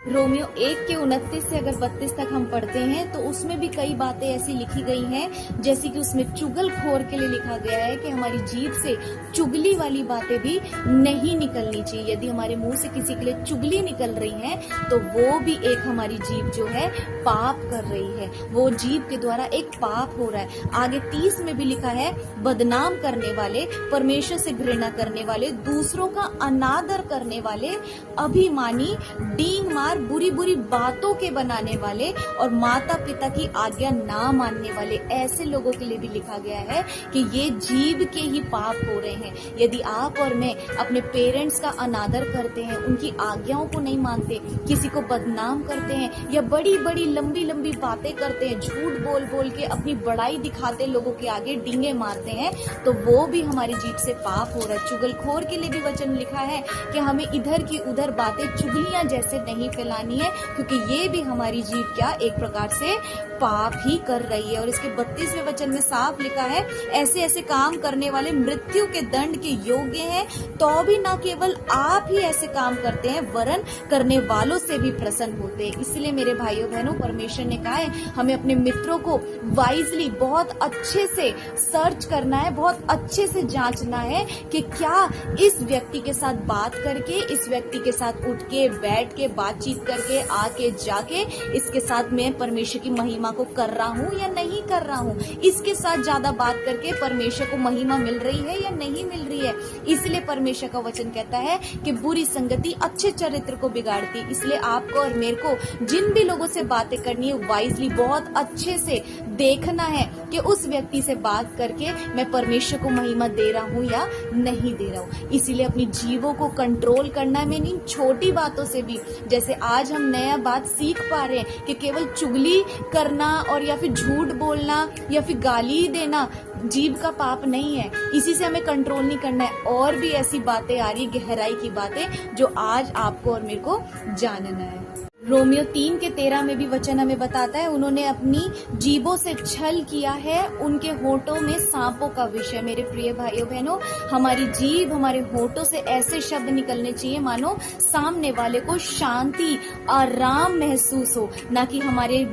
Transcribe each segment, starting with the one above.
Romeo 1:29 से अगर 32 तक हम पढ़ते हैं तो उसमें भी कई बातें ऐसी लिखी गई हैं, जैसे कि उसमें चुगलखोर के लिए लिखा गया है कि हमारी जीभ से चुगली वाली बातें भी नहीं निकलनी चाहिए। यदि हमारे मुंह से किसी के लिए चुगली निकल रही है तो वो भी एक हमारी जीभ जो है पाप कर रही है, वो जीभ के द्वारा एक पाप हो रहा है। आगे 30 में भी लिखा है, बदनाम करने वाले, परमेश्वर से घृणा करने वाले, दूसरों का अनादर करने वाले, अभिमानी, डींग मार, बुरी बुरी बातों के बनाने वाले और माता पिता की आज्ञा ना मानने वाले, ऐसे लोगों के लिए भी लिखा गया है कि ये जीभ के ही पाप हो रहे हैं। यदि आप और मैं अपने पेरेंट्स का अनादर करते हैं, उनकी आज्ञाओं को नहीं मानते, किसी को बदनाम करते हैं या बड़ी बड़ी लंबी लंबी बातें करते हैं, झूठ बोल बोल के अपनी बड़ाई दिखाते लोगों के आगे डींगे मारते हैं, तो वो भी हमारी जीभ से पाप हो रहा है। चुगलखोर के लिए भी वचन लिखा है कि हमें इधर की उधर बातें चुगलियां जैसे नहीं फैलानी है, क्योंकि ये भी हमारी जीभ क्या एक प्रकार से पाप ही कर रही है। और इसके 32वें वचन में साफ लिखा है, ऐसे ऐसे काम करने वाले मृत्यु के दंड के योग्य हैं, तो भी न केवल आप ही ऐसे काम करते हैं वरन करने वालों से भी प्रसन्न होते हैं। इसलिए मेरे भाइयों बहनों, परमेश्वर ने कहा है हमें अपने मित्रों को वाइजली बहुत अच्छे से सर्च करना है, बहुत अच्छे से जांचना है कि क्या इस व्यक्ति के साथ बात करके, इस व्यक्ति के साथ उठ के बैठ के बातचीत करके आके जाके इसके साथ मैं परमेश्वर की महिमा को कर रहा हूँ या नहीं कर रहा हूँ, इसके साथ ज्यादा बात करके परमेश्वर को महिमा मिल रही है या नहीं मिल रही है। इसलिए परमेश्वर का वचन कहता है कि बुरी संगति अच्छे चरित्र को बिगाड़ती है। इसलिए आपको और मेरे को जिन भी लोगों से बातें करनी है, वाइजली बहुत अच्छे से देखना है कि उस व्यक्ति से बात करके मैं परमेश्वर को महिमा दे रहा हूँ या नहीं दे रहा हूँ। इसीलिए अपनी जीवों को कंट्रोल करना है। मैंने इन छोटी बातों से भी, जैसे आज हम नया बात सीख पा रहे हैं कि केवल चुगली करना और या फिर झूठ बोलना या फिर गाली देना जीभ का पाप नहीं है, इसी से हमें कंट्रोल नहीं करना है। और भी ऐसी बातें आ रही, गहराई की बातें जो आज आपको और मेरे को जानना है। रोमियो 3:13 में भी वचन हमें बताता है, उन्होंने अपनी जीभों से छल किया है, उनके होठों में सांपों का विषय। मेरे प्रिय भाइयों बहनों, हमारी जीभ, हमारे होठों से ऐसे शब्द निकलने चाहिए मानो सामने वाले को शांति, आराम महसूस हो, ना कि हमारे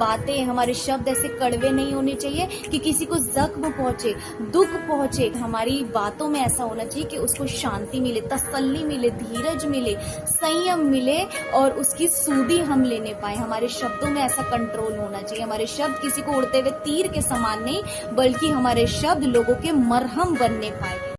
बातें, हमारे शब्द ऐसे कड़वे नहीं होने चाहिए कि किसी को जख्म पहुंचे, दुख पहुंचे। हमारी बातों में ऐसा होना चाहिए कि उसको शांति मिले, तसल्ली मिले, धीरज मिले, संयम मिले और उसकी भी हम लेने पाए। हमारे शब्दों में ऐसा कंट्रोल होना चाहिए। हमारे शब्द किसी को उड़ते हुए तीर के समान नहीं, बल्कि हमारे शब्द लोगों के मरहम बनने पाए।